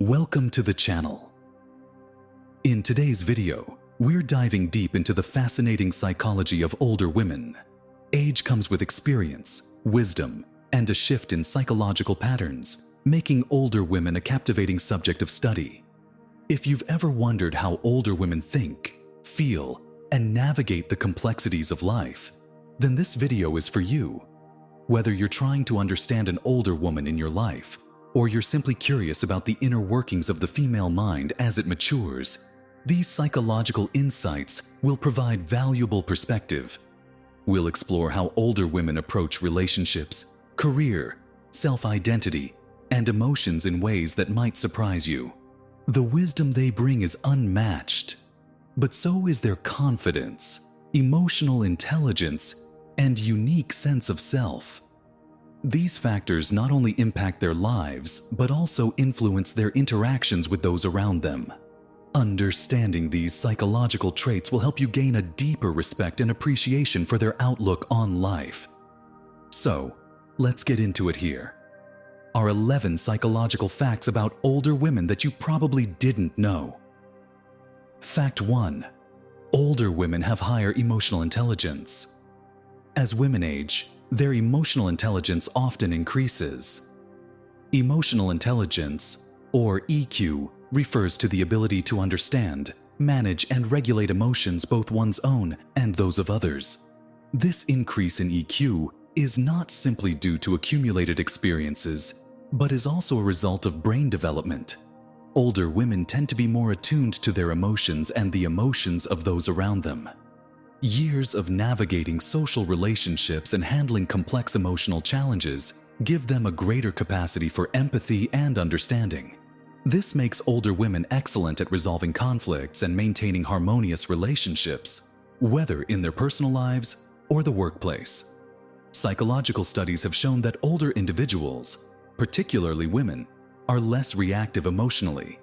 Welcome to the channel. In today's video, we're diving deep into the fascinating psychology of older women. Age comes with experience, wisdom, and a shift in psychological patterns, making older women a captivating subject of study. If you've ever wondered how older women think, feel, and navigate the complexities of life, then this video is for you. Whether you're trying to understand an older woman in your life, or you're simply curious about the inner workings of the female mind as it matures, these psychological insights will provide valuable perspective. We'll explore how older women approach relationships, career, self-identity, and emotions in ways that might surprise you. The wisdom they bring is unmatched, but so is their confidence, emotional intelligence, and unique sense of self. These factors not only impact their lives, but also influence their interactions with those around them. Understanding these psychological traits will help you gain a deeper respect and appreciation for their outlook on life. So, let's get into it here. Our 11 psychological facts about older women that you probably didn't know. Fact 1. Older women have higher emotional intelligence. As women age, their emotional intelligence often increases. Emotional intelligence, or EQ, refers to the ability to understand, manage, and regulate emotions, both one's own and those of others. This increase in EQ is not simply due to accumulated experiences, but is also a result of brain development. Older women tend to be more attuned to their emotions and the emotions of those around them. Years of navigating social relationships and handling complex emotional challenges give them a greater capacity for empathy and understanding. This makes older women excellent at resolving conflicts and maintaining harmonious relationships, whether in their personal lives or the workplace. Psychological studies have shown that older individuals, particularly women, are less reactive emotionally.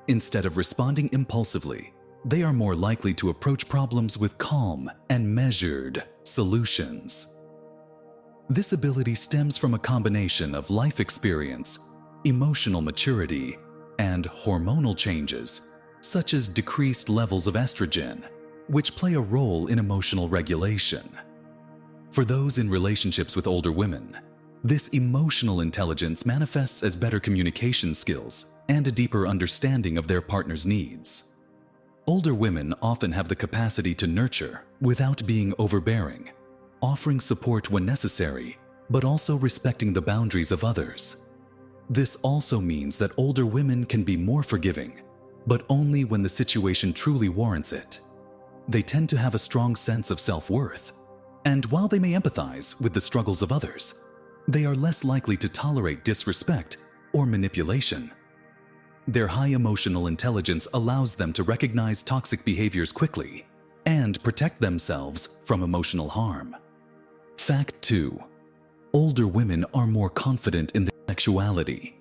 Instead of responding impulsively, they are more likely to approach problems with calm and measured solutions. This ability stems from a combination of life experience, emotional maturity, and hormonal changes, such as decreased levels of estrogen, which play a role in emotional regulation. For those in relationships with older women, this emotional intelligence manifests as better communication skills and a deeper understanding of their partner's needs. Older women often have the capacity to nurture without being overbearing, offering support when necessary, but also respecting the boundaries of others. This also means that older women can be more forgiving, but only when the situation truly warrants it. They tend to have a strong sense of self-worth, and while they may empathize with the struggles of others, they are less likely to tolerate disrespect or manipulation. Their high emotional intelligence allows them to recognize toxic behaviors quickly and protect themselves from emotional harm. Fact 2. Older women are more confident in their sexuality.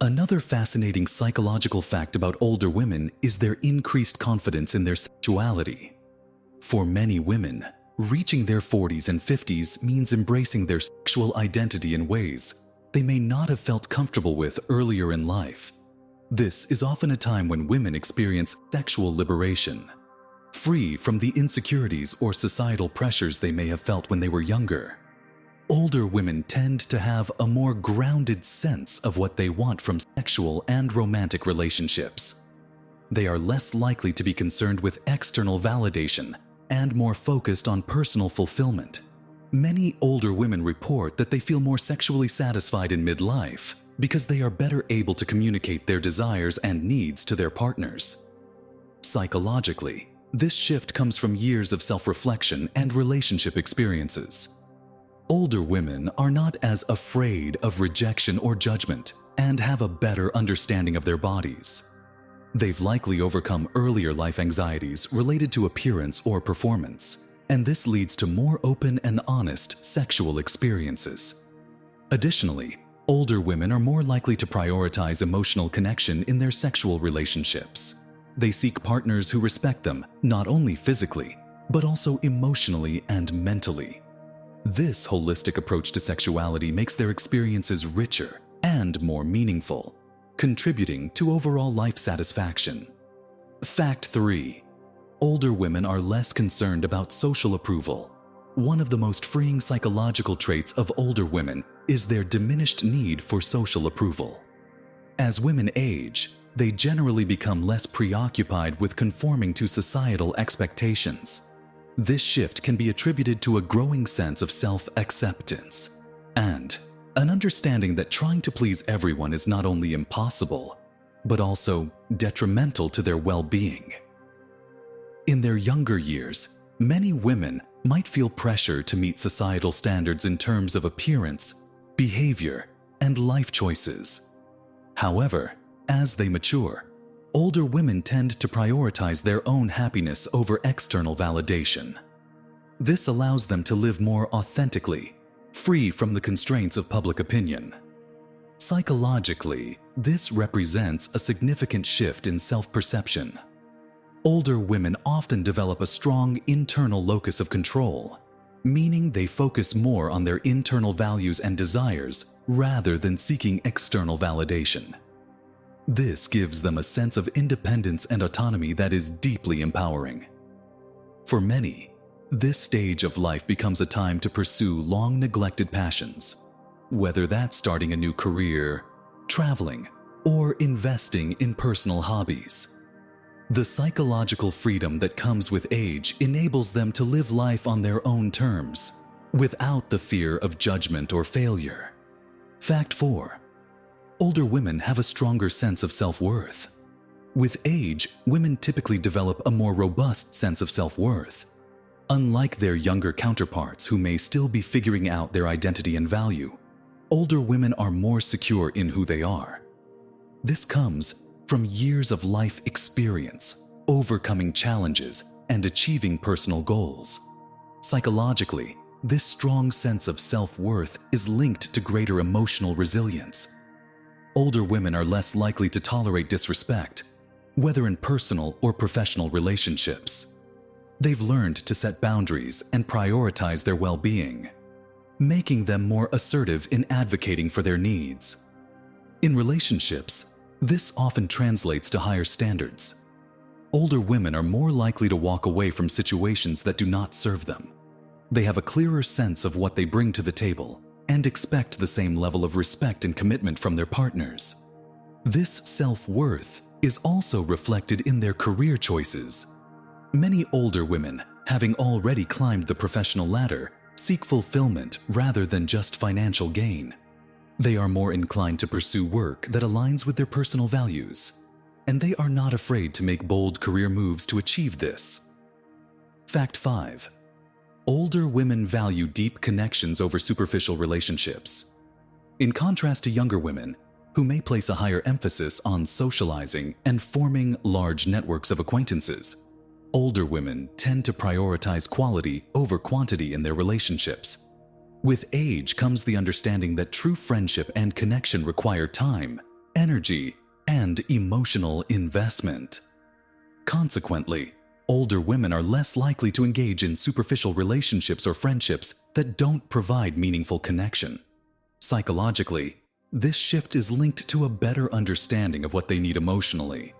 Another fascinating psychological fact about older women is their increased confidence in their sexuality. For many women, reaching their 40s and 50s means embracing their sexual identity in ways they may not have felt comfortable with earlier in life. This is often a time when women experience sexual liberation, free from the insecurities or societal pressures they may have felt when they were younger. Older women tend to have a more grounded sense of what they want from sexual and romantic relationships. They are less likely to be concerned with external validation and more focused on personal fulfillment. Many older women report that they feel more sexually satisfied in midlife because they are better able to communicate their desires and needs to their partners. Psychologically, this shift comes from years of self-reflection and relationship experiences. Older women are not as afraid of rejection or judgment and have a better understanding of their bodies. They've likely overcome earlier life anxieties related to appearance or performance, and this leads to more open and honest sexual experiences. Additionally, older women are more likely to prioritize emotional connection in their sexual relationships. They seek partners who respect them, not only physically, but also emotionally and mentally. This holistic approach to sexuality makes their experiences richer and more meaningful. contributing to overall life satisfaction. Fact 3. Older women are less concerned about social approval. One of the most freeing psychological traits of older women is their diminished need for social approval. As women age, they generally become less preoccupied with conforming to societal expectations. This shift can be attributed to a growing sense of self-acceptance and an understanding that trying to please everyone is not only impossible, but also detrimental to their well-being. In their younger years, many women might feel pressure to meet societal standards in terms of appearance, behavior, and life choices. However, as they mature, older women tend to prioritize their own happiness over external validation. This allows them to live more authentically, free from the constraints of public opinion. Psychologically, this represents a significant shift in self-perception. Older women often develop a strong internal locus of control, meaning they focus more on their internal values and desires rather than seeking external validation. This gives them a sense of independence and autonomy that is deeply empowering. For many, this stage of life becomes a time to pursue long-neglected passions, whether that's starting a new career, traveling, or investing in personal hobbies. The psychological freedom that comes with age enables them to live life on their own terms, without the fear of judgment or failure. Fact 4. Older women have a stronger sense of self-worth. With age, women typically develop a more robust sense of self-worth. Unlike their younger counterparts who may still be figuring out their identity and value, older women are more secure in who they are. This comes from years of life experience, overcoming challenges, and achieving personal goals. Psychologically, this strong sense of self-worth is linked to greater emotional resilience. Older women are less likely to tolerate disrespect, whether in personal or professional relationships. They've learned to set boundaries and prioritize their well-being, making them more assertive in advocating for their needs. In relationships, this often translates to higher standards. Older women are more likely to walk away from situations that do not serve them. They have a clearer sense of what they bring to the table and expect the same level of respect and commitment from their partners. This self-worth is also reflected in their career choices. Many older women, having already climbed the professional ladder, seek fulfillment rather than just financial gain. They are more inclined to pursue work that aligns with their personal values, and they are not afraid to make bold career moves to achieve this. Fact 5. Older women value deep connections over superficial relationships. In contrast to younger women, who may place a higher emphasis on socializing and forming large networks of acquaintances, older women tend to prioritize quality over quantity in their relationships. With age comes the understanding that true friendship and connection require time, energy, and emotional investment. Consequently, older women are less likely to engage in superficial relationships or friendships that don't provide meaningful connection. Psychologically, this shift is linked to a better understanding of what they need emotionally.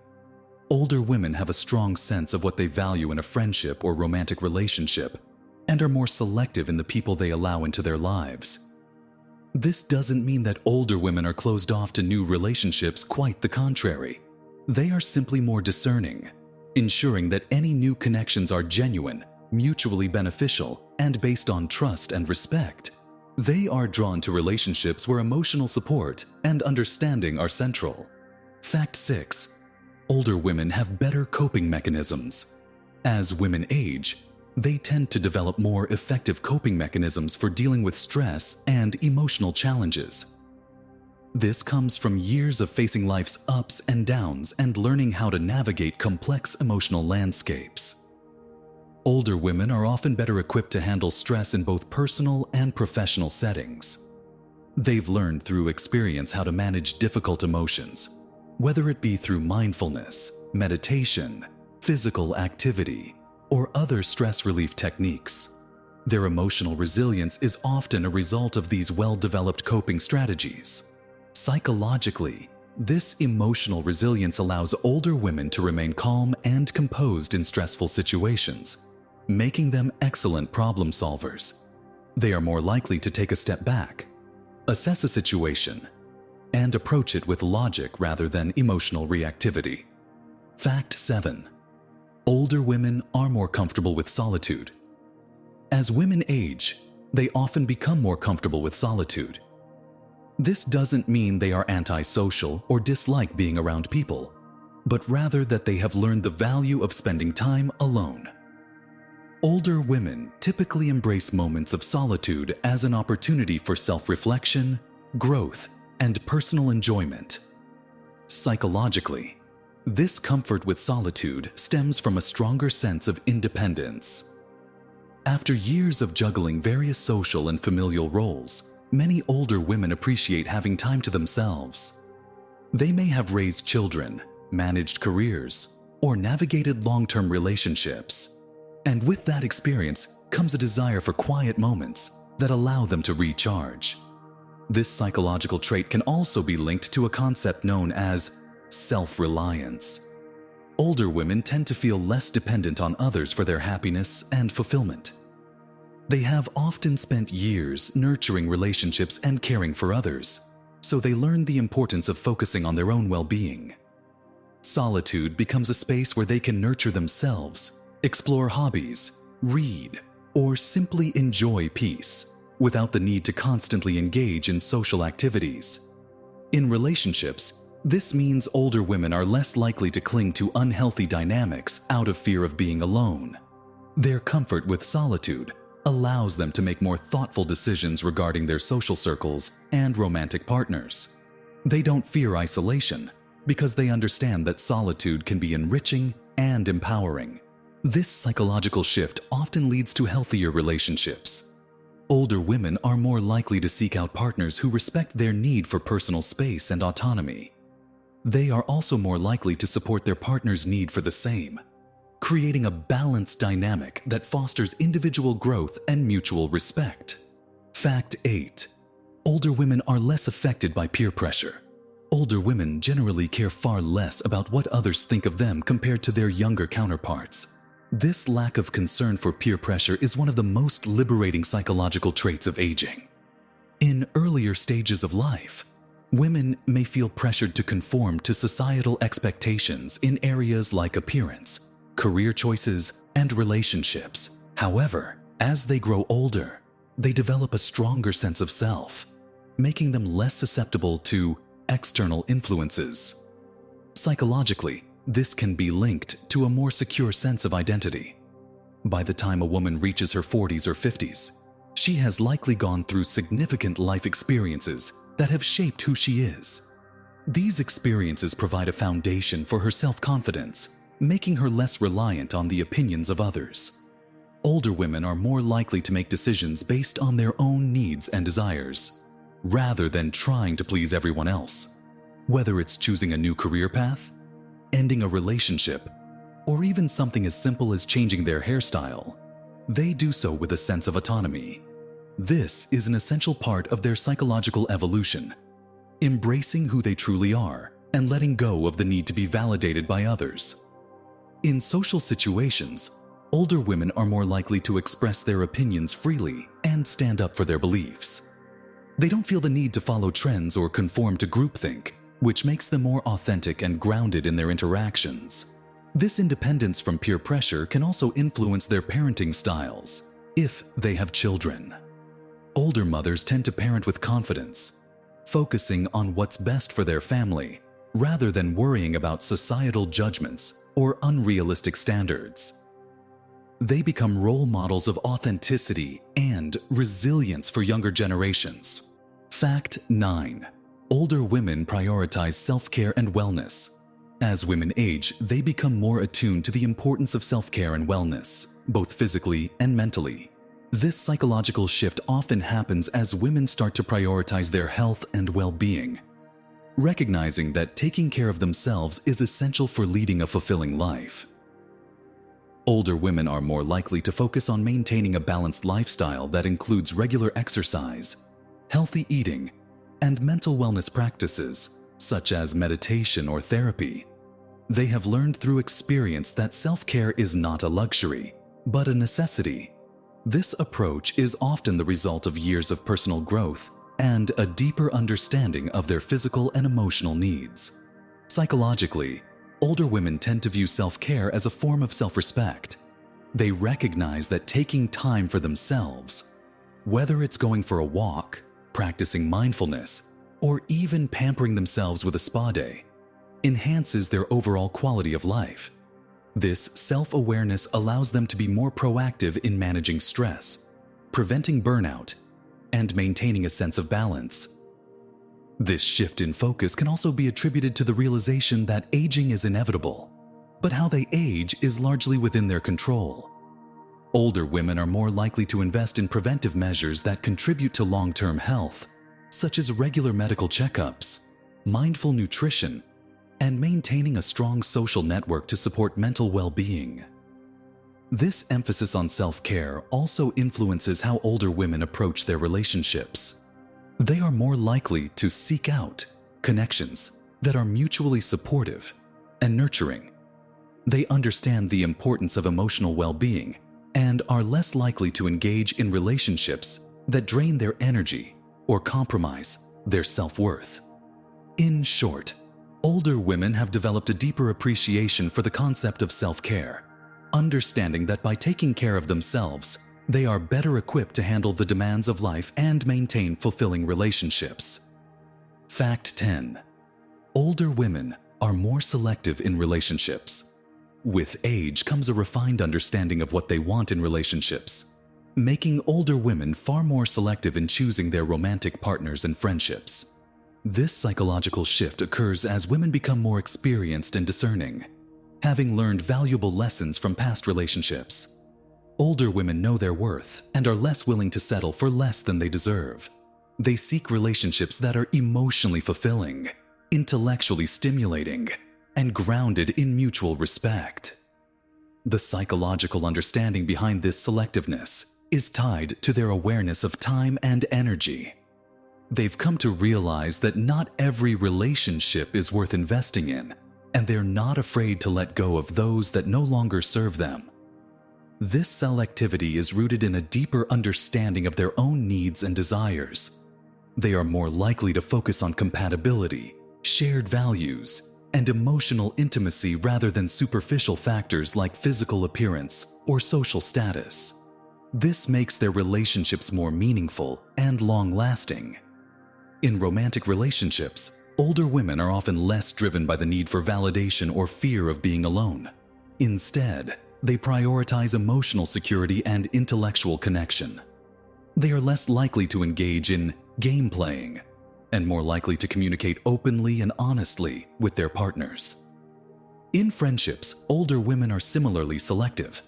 Older women have a strong sense of what they value in a friendship or romantic relationship, and are more selective in the people they allow into their lives. This doesn't mean that older women are closed off to new relationships, quite the contrary. They are simply more discerning, ensuring that any new connections are genuine, mutually beneficial, and based on trust and respect. They are drawn to relationships where emotional support and understanding are central. Fact 6. Older women have better coping mechanisms. As women age, they tend to develop more effective coping mechanisms for dealing with stress and emotional challenges. This comes from years of facing life's ups and downs and learning how to navigate complex emotional landscapes. Older women are often better equipped to handle stress in both personal and professional settings. They've learned through experience how to manage difficult emotions, whether it be through mindfulness, meditation, physical activity, or other stress relief techniques. Their emotional resilience is often a result of these well-developed coping strategies. Psychologically, This emotional resilience allows older women to remain calm and composed in stressful situations, making them excellent problem solvers. They are more likely to take a step back, assess a situation, and approach it with logic rather than emotional reactivity. Fact 7. Older women are more comfortable with solitude. As women age, they often become more comfortable with solitude. This doesn't mean they are antisocial or dislike being around people, but rather that they have learned the value of spending time alone. Older women typically embrace moments of solitude as an opportunity for self-reflection, growth, and personal enjoyment. Psychologically, this comfort with solitude stems from a stronger sense of independence. After years of juggling various social and familial roles, many older women appreciate having time to themselves. They may have raised children, managed careers, or navigated long-term relationships. And with that experience comes a desire for quiet moments that allow them to recharge. This psychological trait can also be linked to a concept known as self-reliance. Older women tend to feel less dependent on others for their happiness and fulfillment. They have often spent years nurturing relationships and caring for others, so they learn the importance of focusing on their own well-being. Solitude becomes a space where they can nurture themselves, explore hobbies, read, or simply enjoy peace, without the need to constantly engage in social activities. In relationships, this means older women are less likely to cling to unhealthy dynamics out of fear of being alone. Their comfort with solitude allows them to make more thoughtful decisions regarding their social circles and romantic partners. They don't fear isolation because they understand that solitude can be enriching and empowering. This psychological shift often leads to healthier relationships. Older women are more likely to seek out partners who respect their need for personal space and autonomy. They are also more likely to support their partner's need for the same, creating a balanced dynamic that fosters individual growth and mutual respect. Fact 8. Older women are less affected by peer pressure. Older women generally care far less about what others think of them compared to their younger counterparts. This lack of concern for peer pressure is one of the most liberating psychological traits of aging. In earlier stages of life, women may feel pressured to conform to societal expectations in areas like appearance, career choices, and relationships. However, as they grow older, they develop a stronger sense of self, making them less susceptible to external influences. Psychologically, this can be linked to a more secure sense of identity. By the time a woman reaches her 40s or 50s, she has likely gone through significant life experiences that have shaped who she is. These experiences provide a foundation for her self-confidence, making her less reliant on the opinions of others. Older women are more likely to make decisions based on their own needs and desires, rather than trying to please everyone else. Whether it's choosing a new career path, ending a relationship, or even something as simple as changing their hairstyle, they do so with a sense of autonomy. This is an essential part of their psychological evolution, embracing who they truly are and letting go of the need to be validated by others. In social situations, older women are more likely to express their opinions freely and stand up for their beliefs. They don't feel the need to follow trends or conform to groupthink, which makes them more authentic and grounded in their interactions. This independence from peer pressure can also influence their parenting styles, if they have children. Older mothers tend to parent with confidence, focusing on what's best for their family, rather than worrying about societal judgments or unrealistic standards. They become role models of authenticity and resilience for younger generations. Fact 9. Older women prioritize self-care and wellness. As women age, they become more attuned to the importance of self-care and wellness, both physically and mentally. This psychological shift often happens as women start to prioritize their health and well-being, recognizing that taking care of themselves is essential for leading a fulfilling life. Older women are more likely to focus on maintaining a balanced lifestyle that includes regular exercise, healthy eating, and mental wellness practices, such as meditation or therapy. They have learned through experience that self-care is not a luxury, but a necessity. This approach is often the result of years of personal growth and a deeper understanding of their physical and emotional needs. Psychologically, older women tend to view self-care as a form of self-respect. They recognize that taking time for themselves, whether it's going for a walk, practicing mindfulness, or even pampering themselves with a spa day, enhances their overall quality of life. This self-awareness allows them to be more proactive in managing stress, preventing burnout, and maintaining a sense of balance. This shift in focus can also be attributed to the realization that aging is inevitable, but how they age is largely within their control. Older women are more likely to invest in preventive measures that contribute to long-term health, such as regular medical checkups, mindful nutrition, and maintaining a strong social network to support mental well-being. This emphasis on self-care also influences how older women approach their relationships. They are more likely to seek out connections that are mutually supportive and nurturing. They understand the importance of emotional well-being and are less likely to engage in relationships that drain their energy or compromise their self-worth. In short, older women have developed a deeper appreciation for the concept of self-care, understanding that by taking care of themselves, they are better equipped to handle the demands of life and maintain fulfilling relationships. Fact 10. Older women are more selective in relationships. With age comes a refined understanding of what they want in relationships, making older women far more selective in choosing their romantic partners and friendships. This psychological shift occurs as women become more experienced and discerning, having learned valuable lessons from past relationships. Older women know their worth and are less willing to settle for less than they deserve. They seek relationships that are emotionally fulfilling, intellectually stimulating, and grounded in mutual respect. The psychological understanding behind this selectiveness is tied to their awareness of time and energy. They've come to realize that not every relationship is worth investing in, and they're not afraid to let go of those that no longer serve them. This selectivity is rooted in a deeper understanding of their own needs and desires. They are more likely to focus on compatibility, shared values, and emotional intimacy rather than superficial factors like physical appearance or social status. This makes their relationships more meaningful and long-lasting. In romantic relationships, older women are often less driven by the need for validation or fear of being alone. Instead, they prioritize emotional security and intellectual connection. They are less likely to engage in game playing and more likely to communicate openly and honestly with their partners. In friendships, older women are similarly selective.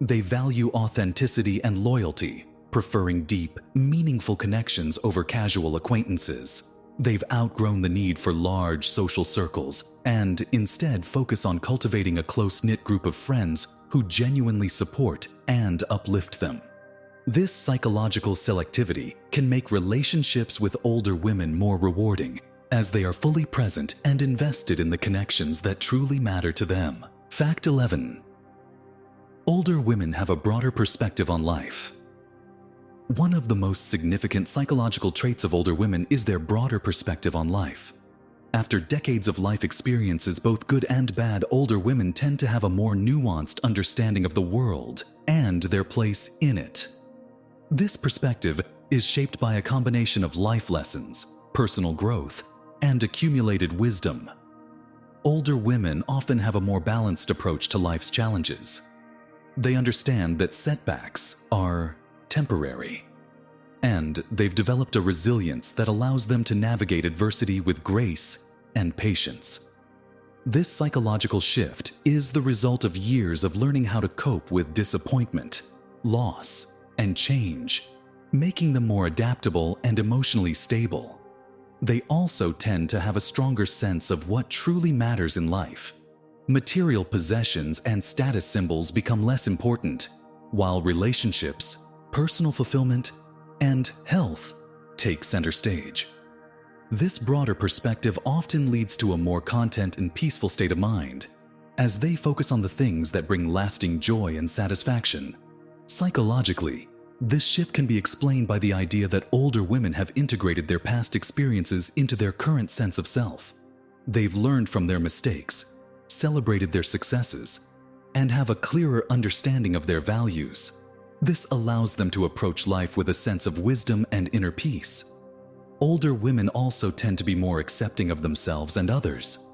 They value authenticity and loyalty, preferring deep, meaningful connections over casual acquaintances. They've outgrown the need for large social circles and instead focus on cultivating a close-knit group of friends who genuinely support and uplift them. This psychological selectivity can make relationships with older women more rewarding, as they are fully present and invested in the connections that truly matter to them. Fact 11. Older women have a broader perspective on life. One of the most significant psychological traits of older women is their broader perspective on life. After decades of life experiences, both good and bad, older women tend to have a more nuanced understanding of the world and their place in it. This perspective is shaped by a combination of life lessons, personal growth, and accumulated wisdom. Older women often have a more balanced approach to life's challenges. They understand that setbacks are temporary, and they've developed a resilience that allows them to navigate adversity with grace and patience. This psychological shift is the result of years of learning how to cope with disappointment, loss, and change, making them more adaptable and emotionally stable. They also tend to have a stronger sense of what truly matters in life. Material possessions and status symbols become less important, while relationships, personal fulfillment, and health take center stage. This broader perspective often leads to a more content and peaceful state of mind, as they focus on the things that bring lasting joy and satisfaction. Psychologically, this shift can be explained by the idea that older women have integrated their past experiences into their current sense of self. They've learned from their mistakes, celebrated their successes, and have a clearer understanding of their values. This allows them to approach life with a sense of wisdom and inner peace. Older women also tend to be more accepting of themselves and others.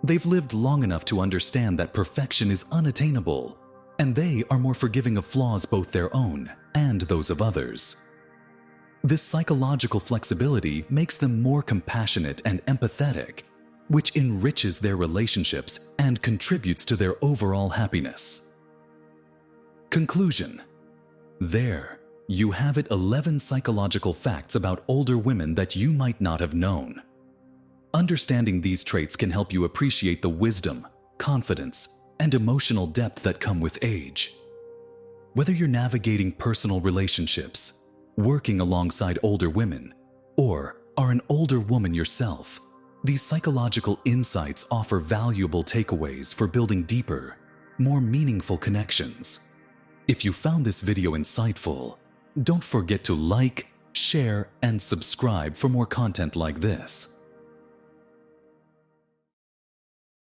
They've lived long enough to understand that perfection is unattainable, and they are more forgiving of flaws, both their own and those of others. This psychological flexibility makes them more compassionate and empathetic, which enriches their relationships and contributes to their overall happiness. Conclusion. There, you have it: 11 psychological facts about older women that you might not have known. Understanding these traits can help you appreciate the wisdom, confidence, and emotional depth that come with age. Whether you're navigating personal relationships, working alongside older women, or are an older woman yourself, these psychological insights offer valuable takeaways for building deeper, more meaningful connections. If you found this video insightful, don't forget to like, share, and subscribe for more content like this.